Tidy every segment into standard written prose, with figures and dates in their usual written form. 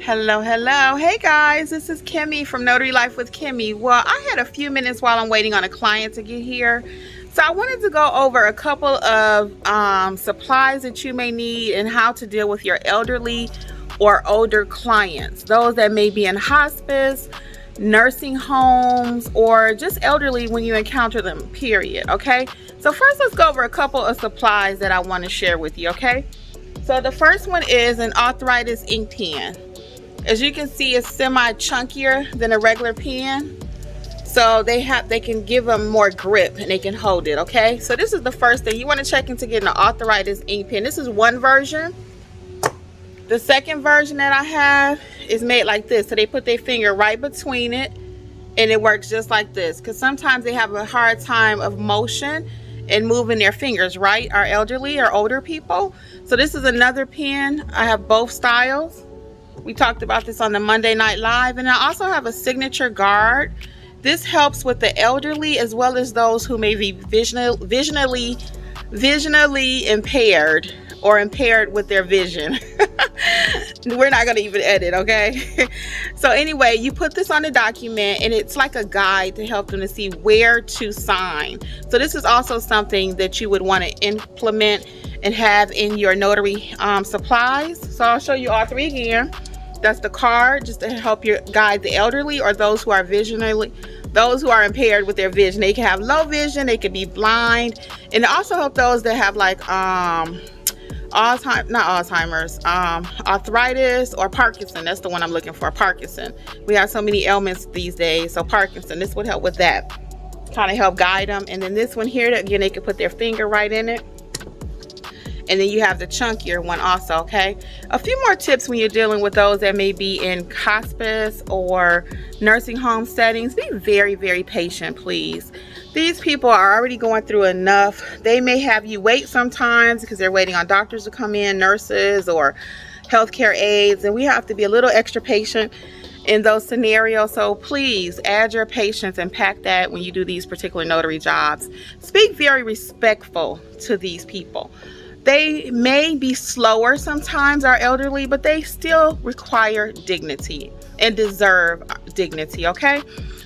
Hello, hello. Hey guys, this is Kimmi from Notary Life with Kimmi. Well, I had a few minutes while I'm waiting on a client to get here. So I wanted to go over a couple of supplies that you may need and how to deal with your elderly or older clients. Those that may be in hospice, nursing homes, or just elderly when you encounter them, period, okay? So first, let's go over a couple of supplies that I want to share with you, okay? So the first one is an Arthritis ink pen. As you can see, it's semi chunkier than a regular pen, so they can give them more grip and they can hold it, okay? So this is the first thing you want to check into getting an Arthritis ink pen. This is one version. The second version that I have is made like this, so they put their finger right between it and it works just like this, because sometimes they have a hard time of motion and moving their fingers, right? Our elderly or older people. So this is another pen. I have both styles. We talked about this on the Monday Night Live. And I also have a signature guard. This helps with the elderly as well as those who may be visually impaired or impaired with their vision. We're not going to even edit, okay? So anyway, you put this on the document and it's like a guide to help them to see where to sign. So this is also something that you would want to implement and have in your notary supplies. So I'll show you all three again. That's the card, just to help you guide the elderly or those who are impaired with their vision. They can have low vision, they can be blind, and it also help those that have like arthritis or Parkinson. That's the one I'm looking for, Parkinson. We have so many ailments these days, so Parkinson, this would help with that. Kind of help guide them. And then this one here, again, they can put their finger right in it. And then you have the chunkier one also, okay? A few more tips when you're dealing with those that may be in hospice or nursing home settings. Be very, very patient, please. These people are already going through enough. They may have you wait sometimes because they're waiting on doctors to come in, nurses or healthcare aides, and we have to be a little extra patient in those scenarios. So please add your patience and pack that when you do these particular notary jobs. Speak very respectful to these people. They may be slower sometimes, our elderly, but they still require dignity and deserve dignity, okay?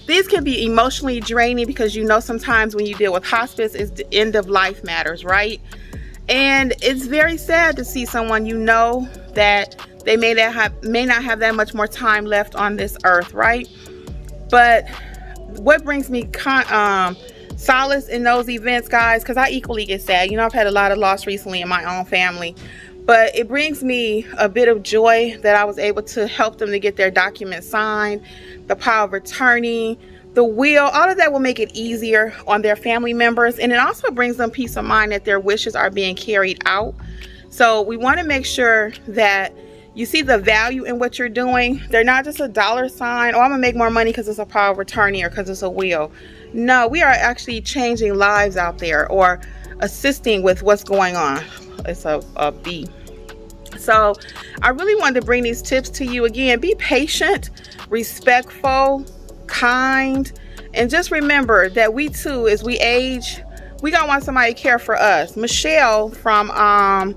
These can be emotionally draining because you know sometimes when you deal with hospice, it's the end of life matters, right? And it's very sad to see someone you know that they may not have that much more time left on this earth, right? But what brings me solace in those events, guys, because I equally get sad. You know, I've had a lot of loss recently in my own family, but it brings me a bit of joy that I was able to help them to get their documents signed, the power of attorney, the will. All of that will make it easier on their family members, and it also brings them peace of mind that their wishes are being carried out. So we want to make sure that you see the value in what you're doing. They're not just a dollar sign, oh, I'm gonna make more money because it's a power of attorney or because it's a will. No, we are actually changing lives out there or assisting with what's going on. It's a B. So I really wanted to bring these tips to you. Again, be patient, respectful, kind, and just remember that we too, as we age, we gonna want somebody to care for us. Michelle from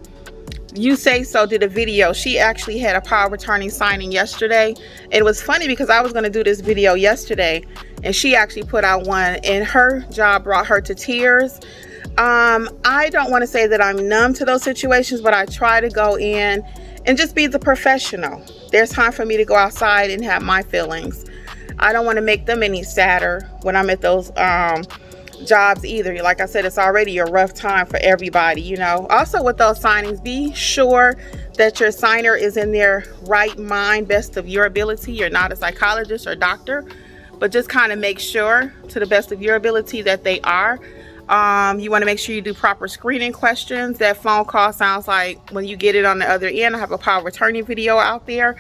You Say So did a video. She actually had a power of attorney signing yesterday. It was funny because I was going to do this video yesterday and she actually put out one and her job brought her to tears. I don't want to say that I'm numb to those situations, but I try to go in and just be the professional. There's time for me to go outside and have my feelings. I don't want to make them any sadder when I'm at those jobs either. Like I said, it's already a rough time for everybody, you know. Also with those signings, be sure that your signer is in their right mind, best of your ability. You're not a psychologist or doctor, but just kind of make sure to the best of your ability that they are. You want to make sure you do proper screening questions. That phone call sounds like when you get it on the other end. I have a power of attorney video out there.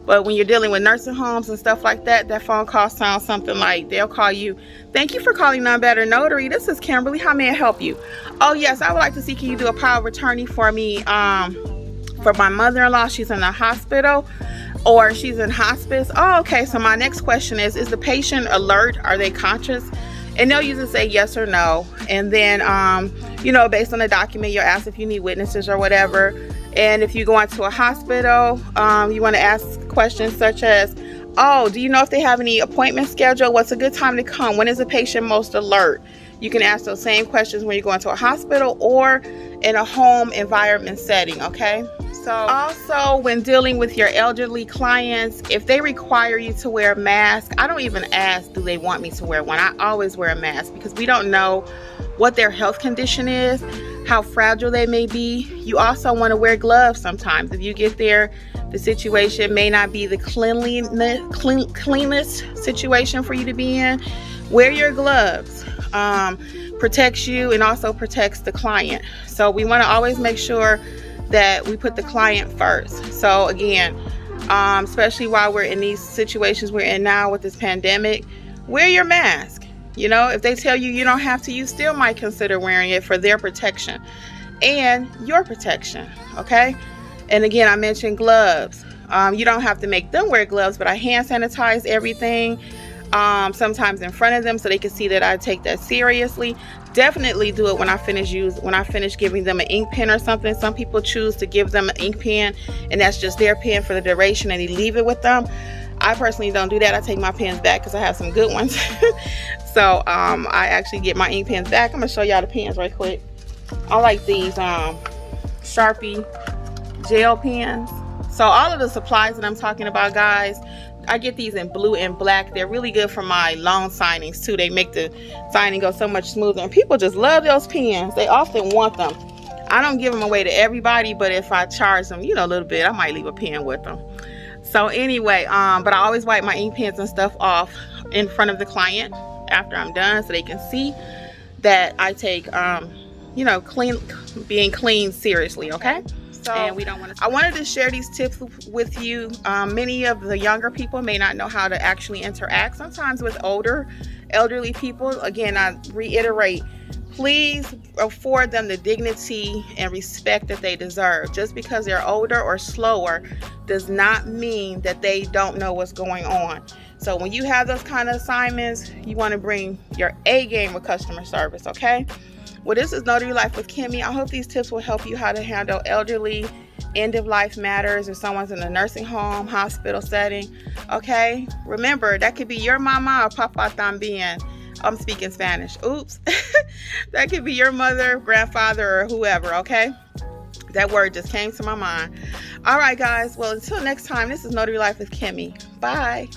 But when you're dealing with nursing homes and stuff like that, that phone call sounds something like they'll call you. Thank you for calling None Better Notary. This is Kimberly. How may I help you? Oh, yes, I would like to see, can you do a power of attorney for me for my mother-in-law? She's in the hospital or she's in hospice. Oh, okay. So my next question is the patient alert? Are they conscious? and they'll usually say yes or no. And then, you know, based on the document, you'll ask if you need witnesses or whatever. And if you go into a hospital, you want to ask questions such as, oh, do you know if they have any appointment schedule? What's a good time to come? When is the patient most alert? You can ask those same questions when you go into a hospital or in a home environment setting, okay? So also, when dealing with your elderly clients, if they require you to wear a mask, I don't even ask, do they want me to wear one? I always wear a mask because we don't know what their health condition is, how fragile they may be. You also want to wear gloves sometimes. If you get there, the situation may not be the cleanest situation for you to be in. Wear your gloves. Protects you and also protects the client. So we want to always make sure that we put the client first. So again, especially while we're in these situations we're in now with this pandemic, wear your mask. You know, if they tell you you don't have to, you still might consider wearing it for their protection and your protection, okay? And again, I mentioned gloves. You don't have to make them wear gloves, but I hand sanitize everything, sometimes in front of them so they can see that I take that seriously. Definitely do it when I finish giving them an ink pen or something. Some people choose to give them an ink pen and that's just their pen for the duration and they leave it with them. I personally don't do that. I take my pens back because I have some good ones. So I actually get my ink pens back. I'm gonna show y'all the pens right quick. I like these Sharpie gel pens. So all of the supplies that I'm talking about, guys, I get these in blue and black. They're really good for my loan signings too. They make the signing go so much smoother, and people just love those pens. They often want them. I don't give them away to everybody, but if I charge them, you know, a little bit, I might leave a pen with them. So anyway, but I always wipe my ink pens and stuff off in front of the client after I'm done so they can see that I take, you know, being clean seriously, okay? So and we don't want to. I wanted to share these tips with you. Many of the younger people may not know how to actually interact sometimes with elderly people. Again, I reiterate, please afford them the dignity and respect that they deserve. Just because they're older or slower does not mean that they don't know what's going on. So when you have those kind of assignments, you want to bring your A game with customer service, okay? Well, this is Notary Life with Kimmi. I hope these tips will help you how to handle elderly, end-of-life matters, if someone's in a nursing home, hospital setting, okay? Remember, that could be your mama or papa también. I'm speaking Spanish. Oops. That could be your mother, grandfather, or whoever, okay? That word just came to my mind. All right, guys. Well, until next time, this is Notary Life with Kimmi. Bye.